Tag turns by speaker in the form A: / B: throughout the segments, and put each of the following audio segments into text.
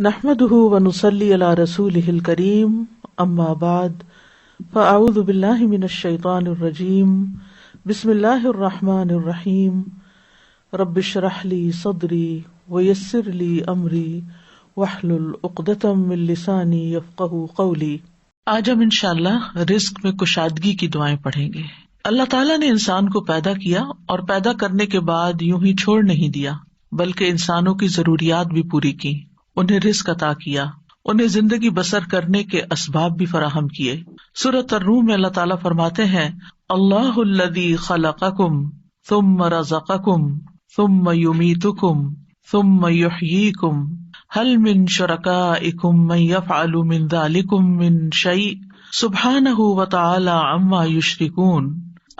A: نحمده ونصلي على رسوله الكريم اما بعد فاعوذ بالله من الشيطان الرجيم بسم الله الرحمن الرحيم رب اشرح لي صدري ويسر لي امري واحلل عقدة من لساني يفقهوا قولي۔ آج ہم انشاءاللہ رزق میں کشادگی کی دعائیں پڑھیں گے۔ اللہ تعالیٰ نے انسان کو پیدا کیا اور پیدا کرنے کے بعد یوں ہی چھوڑ نہیں دیا، بلکہ انسانوں کی ضروریات بھی پوری کی، انہیں رزق عطا کیا، انہیں زندگی بسر کرنے کے اسباب بھی فراہم کیے۔ سورۃ الروم میں اللہ تعالیٰ فرماتے ہیں، اللہ الذی خلقکم ثم رزقکم ثم یمیتکم ثم یحییکم هل من شرکائکم من یفعل من ذلکم من شیء سبحانہ وتعالی عما یشرکون۔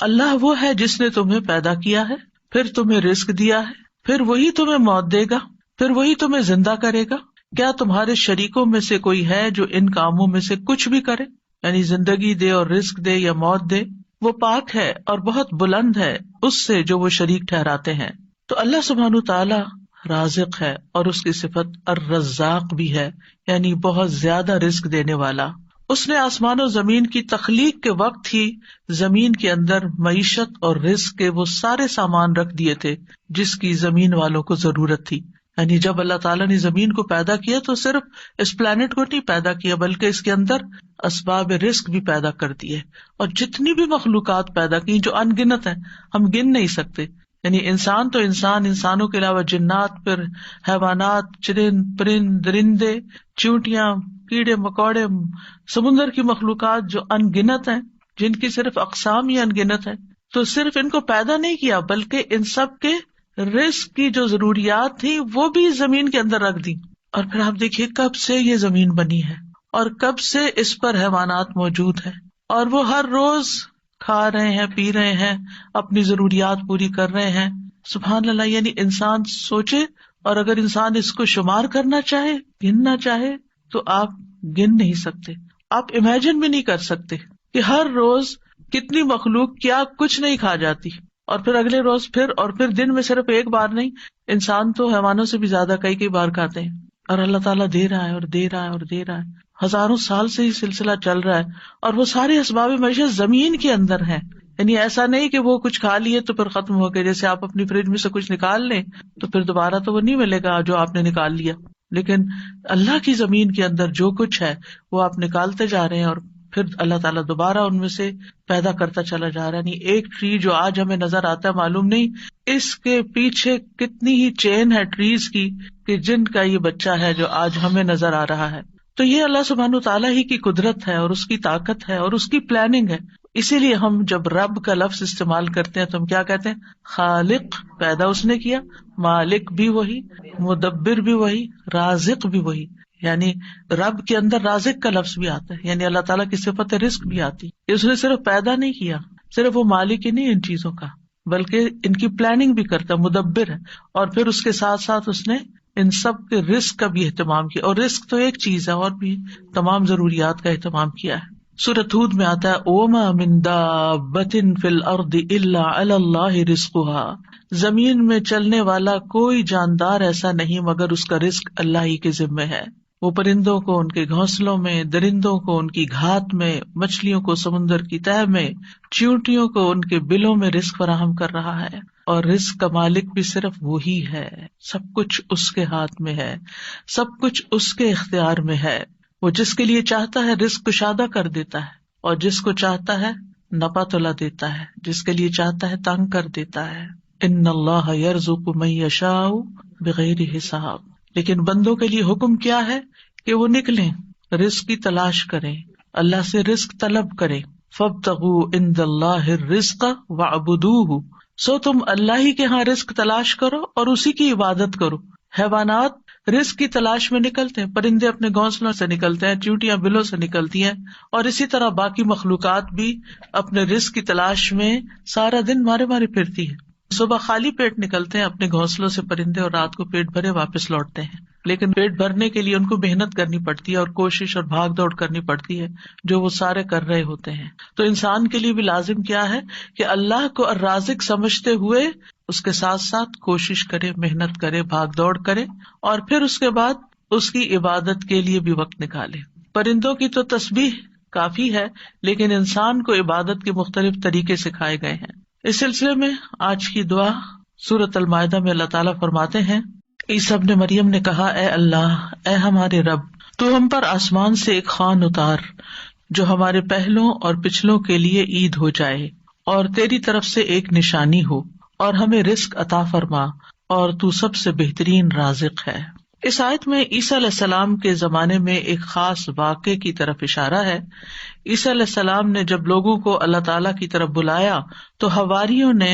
A: اللہ وہ ہے جس نے تمہیں پیدا کیا ہے، پھر تمہیں رزق دیا ہے، پھر وہی تمہیں موت دے گا، پھر وہی تمہیں زندہ کرے گا۔ کیا تمہارے شریکوں میں سے کوئی ہے جو ان کاموں میں سے کچھ بھی کرے، یعنی زندگی دے اور رزق دے یا موت دے؟ وہ پاک ہے اور بہت بلند ہے اس سے جو وہ شریک ٹھہراتے ہیں۔ تو اللہ سبحانہ تعالیٰ رازق ہے اور اس کی صفت الرزاق بھی ہے، یعنی بہت زیادہ رزق دینے والا۔ اس نے آسمان و زمین کی تخلیق کے وقت ہی زمین کے اندر معیشت اور رزق کے وہ سارے سامان رکھ دیے تھے جس کی زمین والوں کو ضرورت تھی۔ یعنی جب اللہ تعالیٰ نے زمین کو پیدا کیا تو صرف اس پلانٹ کو نہیں پیدا کیا، بلکہ اس کے اندر اسباب رزق بھی پیدا کر دیے، اور جتنی بھی مخلوقات پیدا کی جو ان گنت ہیں، ہم گن نہیں سکتے۔ یعنی انسان تو انسان، انسانوں کے علاوہ جنات، پھر حیوانات، چرند پرند درندے، چیونٹیاں، کیڑے مکوڑے، سمندر کی مخلوقات جو ان گنت ہیں، جن کی صرف اقسام ہی ان گنت ہے۔ تو صرف ان کو پیدا نہیں کیا بلکہ ان سب کے رزق کی جو ضروریات تھی وہ بھی زمین کے اندر رکھ دی۔ اور پھر آپ دیکھیے کب سے یہ زمین بنی ہے اور کب سے اس پر حیوانات موجود ہیں، اور وہ ہر روز کھا رہے ہیں، پی رہے ہیں، اپنی ضروریات پوری کر رہے ہیں۔ سبحان اللہ، یعنی انسان سوچے، اور اگر انسان اس کو شمار کرنا چاہے، گننا چاہے، تو آپ گن نہیں سکتے، آپ امیجن بھی نہیں کر سکتے کہ ہر روز کتنی مخلوق کیا کچھ نہیں کھا جاتی، اور پھر اگلے روز پھر دن میں صرف ایک بار نہیں، انسان تو حیوانوں سے بھی زیادہ کئی بار کھاتے ہیں، اور اللہ تعالیٰ دے رہا ہے اور دے رہا ہے اور دے رہا ہے۔ ہزاروں سال سے یہ سلسلہ چل رہا ہے، اور وہ سارے اسباب معیشت زمین کے اندر ہیں۔ یعنی ایسا نہیں کہ وہ کچھ کھا لیے تو پھر ختم ہو گئے، جیسے آپ اپنی فریج میں سے کچھ نکال لیں تو پھر دوبارہ تو وہ نہیں ملے گا جو آپ نے نکال لیا، لیکن اللہ کی زمین کے اندر جو کچھ ہے وہ آپ نکالتے جا رہے ہیں، اور پھر اللہ تعالیٰ دوبارہ ان میں سے پیدا کرتا چلا جا رہا ہے۔ یعنی ایک ٹری جو آج ہمیں نظر آتا ہے، معلوم نہیں اس کے پیچھے کتنی ہی چین ہے ٹریز کی کہ جن کا یہ بچہ ہے جو آج ہمیں نظر آ رہا ہے۔ تو یہ اللہ سبحانہ تعالیٰ ہی کی قدرت ہے اور اس کی طاقت ہے اور اس کی پلاننگ ہے۔ اسی لیے ہم جب رب کا لفظ استعمال کرتے ہیں تو ہم کیا کہتے ہیں؟ خالق، پیدا اس نے کیا، مالک بھی وہی، مدبر بھی وہی، رازق بھی وہی۔ یعنی رب کے اندر رازق کا لفظ بھی آتا ہے، یعنی اللہ تعالیٰ کی صفت رزق بھی آتی ہے۔ اس نے صرف پیدا نہیں کیا، صرف وہ مالک ہی نہیں ان چیزوں کا، بلکہ ان کی پلاننگ بھی کرتا ہے، مدبر ہے، اور پھر اس کے ساتھ ساتھ اس نے ان سب کے رزق کا بھی اہتمام کیا۔ اور رزق تو ایک چیز ہے، اور بھی تمام ضروریات کا اہتمام کیا ہے۔ سورۃ ہود میں آتا ہے، وَمَا مِن دَابَّةٍ فِي الْأَرْضِ إِلَّا عَلَى اللَّهِ رِزْقُهَا، زمین میں چلنے والا کوئی جاندار ایسا نہیں مگر اس کا رزق اللہ ہی کے ذمے ہے۔ وہ پرندوں کو ان کے گھونسلوں میں، درندوں کو ان کی گھات میں، مچھلیوں کو سمندر کی تہہ میں، چیونٹیوں کو ان کے بلوں میں رزق فراہم کر رہا ہے، اور رزق کا مالک بھی صرف وہی ہے۔ سب کچھ اس کے ہاتھ میں ہے، سب کچھ اس کے اختیار میں ہے۔ وہ جس کے لیے چاہتا ہے رزق کشادہ کر دیتا ہے، اور جس کو چاہتا ہے نپا تلا دیتا ہے، جس کے لیے چاہتا ہے تنگ کر دیتا ہے۔ ان اللہ یرزق من یشاء بغیر حساب۔ لیکن بندوں کے لیے حکم کیا ہے کہ وہ نکلیں، رزق کی تلاش کریں، اللہ سے رزق طلب کریں۔ فابتغوا عند اللہ الرزق واعبدوہ، سو تم اللہ ہی کے ہاں رزق تلاش کرو اور اسی کی عبادت کرو۔ حیوانات رزق کی تلاش میں نکلتے ہیں، پرندے اپنے گھونسلوں سے نکلتے ہیں، چیونٹیاں بلوں سے نکلتی ہیں، اور اسی طرح باقی مخلوقات بھی اپنے رزق کی تلاش میں سارا دن مارے مارے پھرتی ہے۔ صبح خالی پیٹ نکلتے ہیں اپنے گھونسلوں سے پرندے، اور رات کو پیٹ بھرے واپس لوٹتے ہیں، لیکن پیٹ بھرنے کے لیے ان کو محنت کرنی پڑتی ہے اور کوشش اور بھاگ دوڑ کرنی پڑتی ہے جو وہ سارے کر رہے ہوتے ہیں۔ تو انسان کے لیے بھی لازم کیا ہے کہ اللہ کو الرازق سمجھتے ہوئے اس کے ساتھ ساتھ کوشش کرے، محنت کرے، بھاگ دوڑ کرے، اور پھر اس کے بعد اس کی عبادت کے لیے بھی وقت نکالے. پرندوں کی تو تسبیح کافی ہے، لیکن انسان کو عبادت کے مختلف طریقے سکھائے گئے ہیں. اس سلسلے میں آج کی دعا سورۃ المائدہ میں اللہ تعالیٰ فرماتے ہیں، عیسیٰ ابن مریم نے کہا، اے اللہ، اے ہمارے رب، تو ہم پر آسمان سے ایک خوان اتار جو ہمارے پہلوں اور پچھلوں کے لیے عید ہو جائے، اور تیری طرف سے ایک نشانی ہو، اور ہمیں رزق عطا فرما، اور تو سب سے بہترین رازق ہے. اس آیت میں عیسیٰ علیہ السلام کے زمانے میں ایک خاص واقعے کی طرف اشارہ ہے. عیسیٰ علیہ السلام نے جب لوگوں کو اللہ تعالیٰ کی طرف بلایا تو حواریوں نے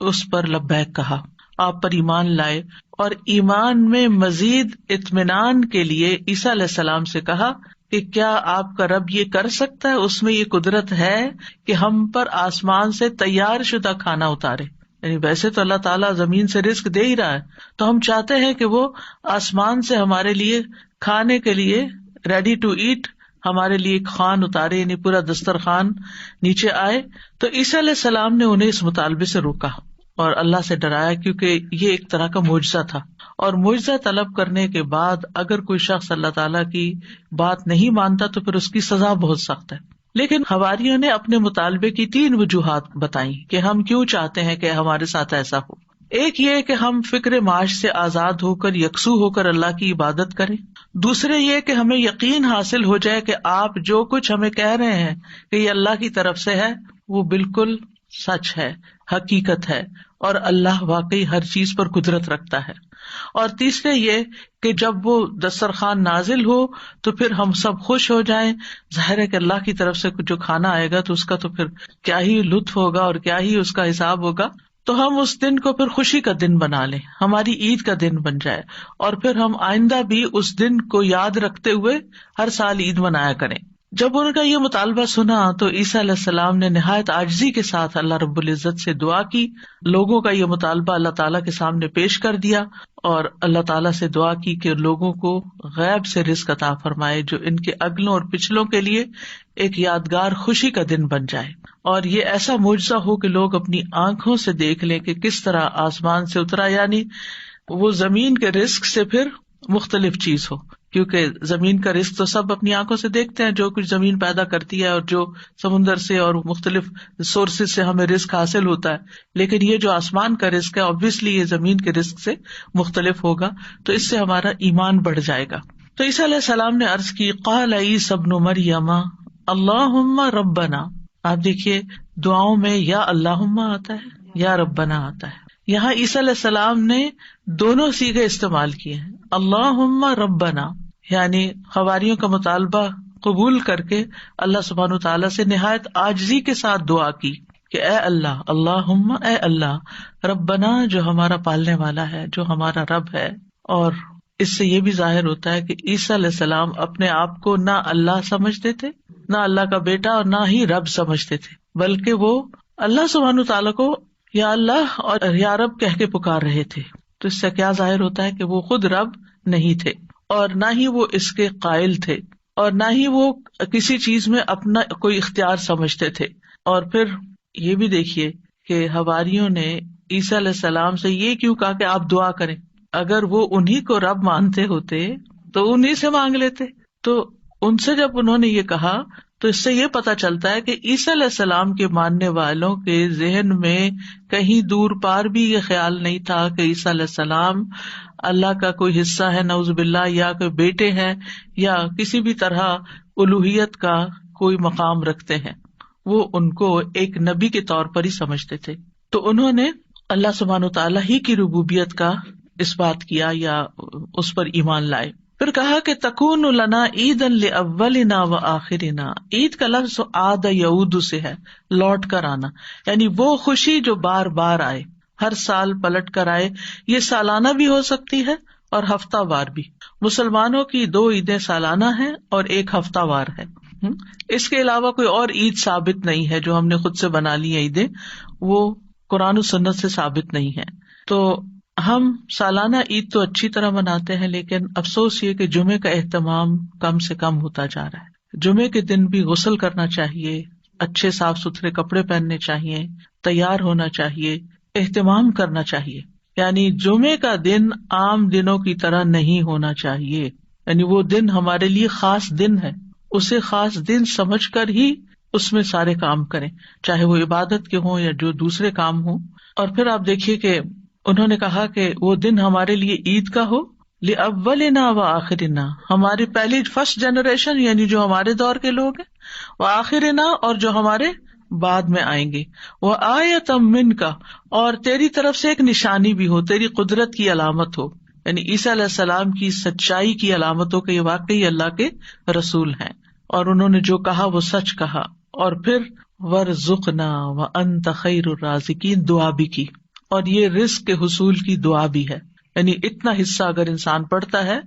A: اس پر لبیک کہا، آپ پر ایمان لائے، اور ایمان میں مزید اطمینان کے لیے عیسیٰ علیہ السلام سے کہا کہ کیا آپ کا رب یہ کر سکتا ہے، اس میں یہ قدرت ہے کہ ہم پر آسمان سے تیار شدہ کھانا اتارے. یعنی ویسے تو اللہ تعالیٰ زمین سے رزق دے ہی رہا ہے، تو ہم چاہتے ہیں کہ وہ آسمان سے ہمارے لیے کھانے کے لیے ریڈی ٹو ایٹ ہمارے لیے ایک خوان اتارے، یعنی پورا دسترخوان نیچے آئے. تو عیسیٰ علیہ السلام نے انہیں اس مطالبے سے روکا اور اللہ سے ڈرایا، کیونکہ یہ ایک طرح کا معجزہ تھا، اور معجزہ طلب کرنے کے بعد اگر کوئی شخص اللہ تعالیٰ کی بات نہیں مانتا تو پھر اس کی سزا بہت سخت ہے. لیکن حواریوں نے اپنے مطالبے کی 3 وجوہات بتائیں کہ ہم کیوں چاہتے ہیں کہ ہمارے ساتھ ایسا ہو. ایک یہ کہ ہم فکر معاش سے آزاد ہو کر یکسو ہو کر اللہ کی عبادت کریں. دوسرے یہ کہ ہمیں یقین حاصل ہو جائے کہ آپ جو کچھ ہمیں کہہ رہے ہیں کہ یہ اللہ کی طرف سے ہے وہ بالکل سچ ہے، حقیقت ہے، اور اللہ واقعی ہر چیز پر قدرت رکھتا ہے. اور تیسرے یہ کہ جب وہ دسترخوان نازل ہو تو پھر ہم سب خوش ہو جائیں. ظاہر ہے کہ اللہ کی طرف سے جو کھانا آئے گا تو اس کا تو پھر کیا ہی لطف ہوگا اور کیا ہی اس کا حساب ہوگا. تو ہم اس دن کو پھر خوشی کا دن بنا لیں، ہماری عید کا دن بن جائے، اور پھر ہم آئندہ بھی اس دن کو یاد رکھتے ہوئے ہر سال عید منایا کریں. جب ان کا یہ مطالبہ سنا تو عیسیٰ علیہ السلام نے نہایت عاجزی کے ساتھ اللہ رب العزت سے دعا کی. لوگوں کا یہ مطالبہ اللہ تعالیٰ کے سامنے پیش کر دیا اور اللہ تعالیٰ سے دعا کی کہ لوگوں کو غیب سے رزق عطا فرمائے جو ان کے اگلوں اور پچھلوں کے لیے ایک یادگار خوشی کا دن بن جائے، اور یہ ایسا معجزہ ہو کہ لوگ اپنی آنکھوں سے دیکھ لیں کہ کس طرح آسمان سے اترا، یعنی وہ زمین کے رزق سے پھر مختلف چیز ہو. کیونکہ زمین کا رزق تو سب اپنی آنکھوں سے دیکھتے ہیں، جو کچھ زمین پیدا کرتی ہے اور جو سمندر سے اور مختلف سورسز سے ہمیں رزق حاصل ہوتا ہے، لیکن یہ جو آسمان کا رزق ہے obviously یہ زمین کے رزق سے مختلف ہوگا، تو اس سے ہمارا ایمان بڑھ جائے گا. تو عیسیٰ علیہ السلام نے عرض کی، قال عیسی ابن مریم اللہم ربنا. آپ دیکھیے دعاؤں میں یا اللہم آتا ہے یا ربنا آتا ہے. یہاں عیسیٰ علیہ السلام نے دونوں صیغے استعمال کیے ہیں. اللہم ربنا یعنی حواریوں کا مطالبہ قبول کر کے اللہ سبحانہ وتعالیٰ سے نہایت عاجزی کے ساتھ دعا کی کہ اے اللہ، اللہم اے اللہ، ربنا جو ہمارا پالنے والا ہے، جو ہمارا رب ہے. اور اس سے یہ بھی ظاہر ہوتا ہے کہ عیسیٰ علیہ السلام اپنے آپ کو نہ اللہ سمجھتے تھے، نہ اللہ کا بیٹا، اور نہ ہی رب سمجھتے تھے، بلکہ وہ اللہ سبحانہ وتعالیٰ کو یا اللہ اور یا رب کہہ کے پکار رہے تھے. تو اس سے کیا ظاہر ہوتا ہے کہ وہ خود رب نہیں تھے، اور نہ ہی وہ اس کے قائل تھے، اور نہ ہی وہ کسی چیز میں اپنا کوئی اختیار سمجھتے تھے. اور پھر یہ بھی دیکھیے کہ حواریوں نے عیسیٰ علیہ السلام سے یہ کیوں کہا کہ آپ دعا کریں. اگر وہ انہی کو رب مانتے ہوتے تو انہی سے مانگ لیتے. تو ان سے جب انہوں نے یہ کہا تو اس سے یہ پتا چلتا ہے کہ عیسیٰ علیہ السلام کے ماننے والوں کے ذہن میں کہیں دور پار بھی یہ خیال نہیں تھا کہ عیسیٰ علیہ السلام اللہ کا کوئی حصہ ہے نعوذ باللہ، یا کوئی بیٹے ہیں، یا کسی بھی طرح الوہیت کا کوئی مقام رکھتے ہیں. وہ ان کو ایک نبی کے طور پر ہی سمجھتے تھے. تو انہوں نے اللہ سبحانہ وتعالیٰ ہی کی ربوبیت کا اس بات کیا یا اس پر ایمان لائے. پھر کہا کہ تکون لنا عیداً لاولنا وآخرنا. عید کا لفظ عاد یعود سے ہے، لوٹ کر آنا، یعنی وہ خوشی جو بار بار آئے، ہر سال پلٹ کر آئے. یہ سالانہ بھی ہو سکتی ہے اور ہفتہ وار بھی. مسلمانوں کی 2 عیدیں سالانہ ہیں اور 1 ہفتہ وار ہے. اس کے علاوہ کوئی اور عید ثابت نہیں ہے جو ہم نے خود سے بنا لی ہیں عیدیں، وہ قرآن و سنت سے ثابت نہیں ہے. تو ہم سالانہ عید تو اچھی طرح مناتے ہیں، لیکن افسوس یہ کہ جمعے کا اہتمام کم سے کم ہوتا جا رہا ہے. جمعے کے دن بھی غسل کرنا چاہیے، اچھے صاف ستھرے کپڑے پہننے چاہیے، تیار ہونا چاہیے، اہتمام کرنا چاہیے. یعنی جمعے کا دن عام دنوں کی طرح نہیں ہونا چاہیے. یعنی وہ دن ہمارے لیے خاص دن ہے، اسے خاص دن سمجھ کر ہی اس میں سارے کام کریں، چاہے وہ عبادت کے ہوں یا جو دوسرے کام ہوں۔ اور پھر آپ دیکھیے کہ انہوں نے کہا کہ وہ دن ہمارے لیے عید کا ہو، لأولنا وآخرنا، ہماری پہلی فرسٹ جنریشن یعنی جو ہمارے دور کے لوگ ہیں، وآخرنا اور جو ہمارے بعد میں آئیں گے، وآیۃ منک، اور تیری طرف سے ایک نشانی بھی ہو، تیری قدرت کی علامت ہو، یعنی عیسیٰ علیہ السلام کی سچائی کی علامت ہو کہ یہ واقعی اللہ کے رسول ہیں اور انہوں نے جو کہا وہ سچ کہا۔ اور پھر وارزقنا وانت خیر الرازقین، دعا بھی کی، اور یہ رزق کے حصول کی دعا بھی ہے، یعنی اتنا حصہ اگر انسان پڑھتا ہے،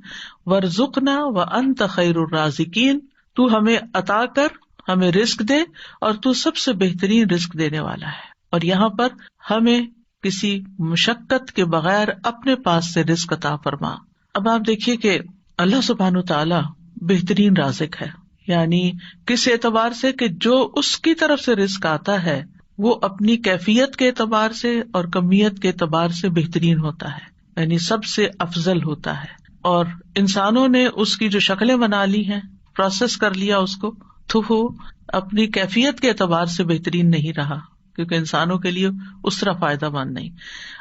A: وارزقنا وانت خیر الرازقین، تو ہمیں عطا کر، ہمیں رزق دے، اور تو سب سے بہترین رزق دینے والا ہے۔ اور یہاں پر ہمیں کسی مشقت کے بغیر اپنے پاس سے رزق عطا فرما۔ اب آپ دیکھیے کہ اللہ سبحانہ وتعالی بہترین رازق ہے، یعنی کس اعتبار سے کہ جو اس کی طرف سے رزق آتا ہے وہ اپنی کیفیت کے اعتبار سے اور کمیت کے اعتبار سے بہترین ہوتا ہے، یعنی سب سے افضل ہوتا ہے۔ اور انسانوں نے اس کی جو شکلیں بنا لی ہیں، پروسیس کر لیا اس کو، تو وہ اپنی کیفیت کے اعتبار سے بہترین نہیں رہا، کیونکہ انسانوں کے لیے اس طرح فائدہ مند نہیں۔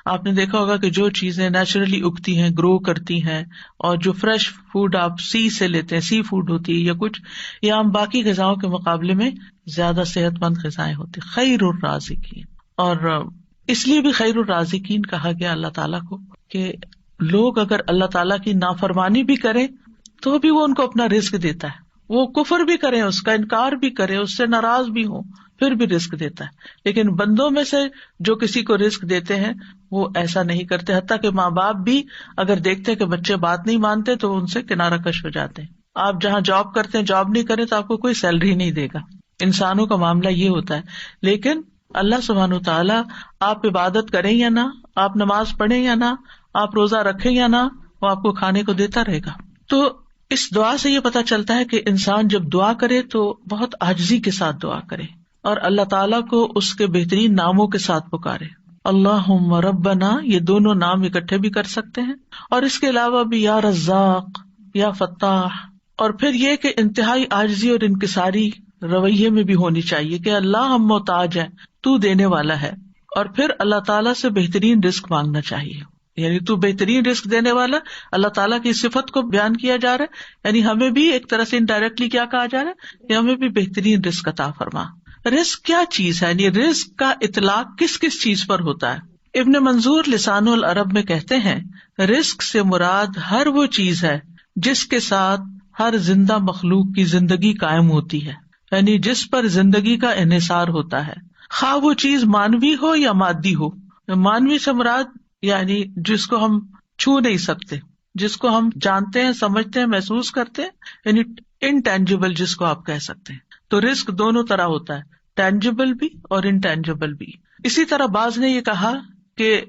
A: آپ نے دیکھا ہوگا کہ جو چیزیں نیچرلی اگتی ہیں، گرو کرتی ہیں، اور جو فریش فوڈ آپ سی سے لیتے ہیں، سی فوڈ ہوتی ہے یا کچھ، یا ہم باقی غذاؤں کے مقابلے میں زیادہ صحت مند غذائیں ہوتی، خیر الرازقین۔ اور اس لیے بھی خیر الرازقین کہا گیا اللہ تعالیٰ کو کہ لوگ اگر اللہ تعالیٰ کی نافرمانی بھی کریں تو بھی وہ ان کو اپنا رزق دیتا ہے، وہ کفر بھی کریں، اس کا انکار بھی کریں، اس سے ناراض بھی ہوں، پھر بھی رزق دیتا ہے۔ لیکن بندوں میں سے جو کسی کو رزق دیتے ہیں وہ ایسا نہیں کرتے، حتیٰ کہ ماں باپ بھی اگر دیکھتے کہ بچے بات نہیں مانتے تو ان سے کنارہ کش ہو جاتے ہیں۔ آپ جہاں جاب کرتے ہیں، جاب نہیں کریں تو آپ کو کوئی سیلری نہیں دے گا۔ انسانوں کا معاملہ یہ ہوتا ہے، لیکن اللہ سبحانہ وتعالیٰ آپ عبادت کریں یا نہ، آپ نماز پڑھیں یا نہ، آپ روزہ رکھیں یا نہ، وہ آپ کو کھانے کو دیتا رہے گا۔ تو اس دعا سے یہ پتہ چلتا ہے کہ انسان جب دعا کرے تو بہت عاجزی کے ساتھ دعا کرے اور اللہ تعالیٰ کو اس کے بہترین ناموں کے ساتھ پکارے۔ اللہم ربنا، یہ دونوں نام اکٹھے بھی کر سکتے ہیں، اور اس کے علاوہ بھی یا رزاق، یا فتاح۔ اور پھر یہ کہ انتہائی عاجزی اور انکساری رویے میں بھی ہونی چاہیے کہ اللہ ہم محتاج ہیں، تو دینے والا ہے۔ اور پھر اللہ تعالیٰ سے بہترین رزق مانگنا چاہیے، یعنی تو بہترین رزق دینے والا، اللہ تعالیٰ کی صفت کو بیان کیا جا رہا ہے، یعنی ہمیں بھی ایک طرح سے انڈائریکٹلی کیا کہا جا رہا ہے کہ ہمیں بھی بہترین رزق عطا فرما۔ رزق کیا چیز ہے، یعنی رزق کا اطلاق کس کس چیز پر ہوتا ہے؟ ابن منظور لسان العرب میں کہتے ہیں رزق سے مراد ہر وہ چیز ہے جس کے ساتھ ہر زندہ مخلوق کی زندگی قائم ہوتی ہے، یعنی جس پر زندگی کا انحصار ہوتا ہے، خواہ وہ چیز مانوی ہو یا مادی ہو۔ مانوی سے مراد یعنی جس کو ہم چھو نہیں سکتے، جس کو ہم جانتے ہیں، سمجھتے ہیں، محسوس کرتے ہیں، یعنی انٹینجیبل جس کو آپ کہہ سکتے ہیں۔ تو رزق دونوں طرح ہوتا ہے، ٹینجیبل بھی اور انٹینجیبل بھی۔ اسی طرح بعض نے یہ کہا کہ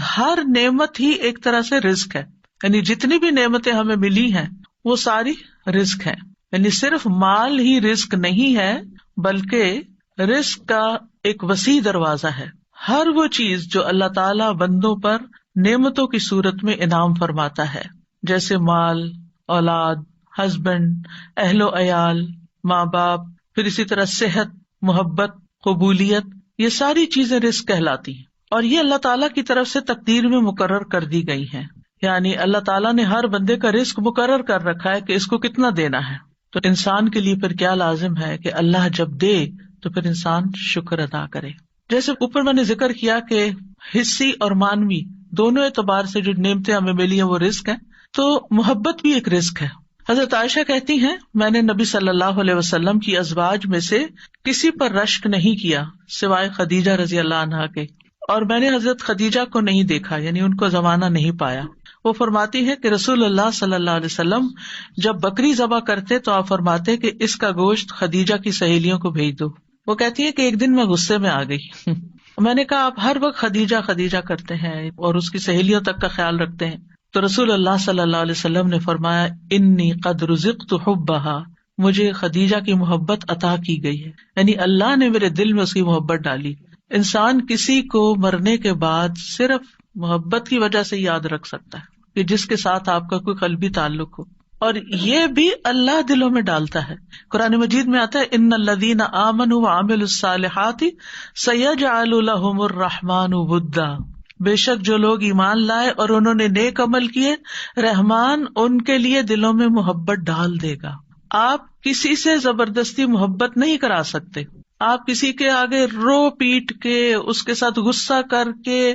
A: ہر نعمت ہی ایک طرح سے رزق ہے، یعنی جتنی بھی نعمتیں ہمیں ملی ہیں وہ ساری رزق ہیں، یعنی صرف مال ہی رزق نہیں ہے بلکہ رزق کا ایک وسیع دروازہ ہے۔ ہر وہ چیز جو اللہ تعالیٰ بندوں پر نعمتوں کی صورت میں انعام فرماتا ہے، جیسے مال، اولاد، ہسبینڈ، اہل و عیال، ماں باپ، پھر اسی طرح صحت، محبت، قبولیت، یہ ساری چیزیں رزق کہلاتی ہیں، اور یہ اللہ تعالیٰ کی طرف سے تقدیر میں مقرر کر دی گئی ہیں، یعنی اللہ تعالیٰ نے ہر بندے کا رزق مقرر کر رکھا ہے کہ اس کو کتنا دینا ہے۔ تو انسان کے لیے پھر کیا لازم ہے کہ اللہ جب دے تو پھر انسان شکر ادا کرے۔ جیسے اوپر میں نے ذکر کیا کہ حصی اور مانوی دونوں اعتبار سے جو نعمتیں ہمیں ملی ہیں وہ رزق ہے، تو محبت بھی ایک رزق ہے۔ حضرت عائشہ کہتی ہیں میں نے نبی صلی اللہ علیہ وسلم کی ازواج میں سے کسی پر رشک نہیں کیا سوائے خدیجہ رضی اللہ عنہا کے، اور میں نے حضرت خدیجہ کو نہیں دیکھا، یعنی ان کو زمانہ نہیں پایا۔ وہ فرماتی ہے کہ رسول اللہ صلی اللہ علیہ وسلم جب بکری ذبح کرتے تو آپ فرماتے کہ اس کا گوشت خدیجہ کی سہیلیوں کو بھیج دو۔ وہ کہتی ہے کہ ایک دن میں غصے میں آ گئی، میں نے کہا آپ ہر وقت خدیجہ خدیجہ کرتے ہیں اور اس کی سہیلیوں تک کا خیال رکھتے ہیں، تو رسول اللہ صلی اللہ علیہ وسلم نے فرمایا انی قد رزقت حبھا، مجھے خدیجہ کی محبت عطا کی گئی ہے، یعنی اللہ نے میرے دل میں اس کی محبت ڈالی۔ انسان کسی کو مرنے کے بعد صرف محبت کی وجہ سے یاد رکھ سکتا ہے کہ جس کے ساتھ آپ کا کوئی قلبی تعلق ہو، اور یہ بھی اللہ دلوں میں ڈالتا ہے. قرآن مجید میں آتا ہے ان الذین آمنوا وعملوا الصالحات سیجعل لهم الرحمن ودا. بے شک جو لوگ ایمان لائے اور انہوں نے نیک عمل کیے، رحمان ان کے لیے دلوں میں محبت ڈال دے گا. آپ کسی سے زبردستی محبت نہیں کرا سکتے. آپ کسی کے آگے رو پیٹ کے، اس کے ساتھ غصہ کر کے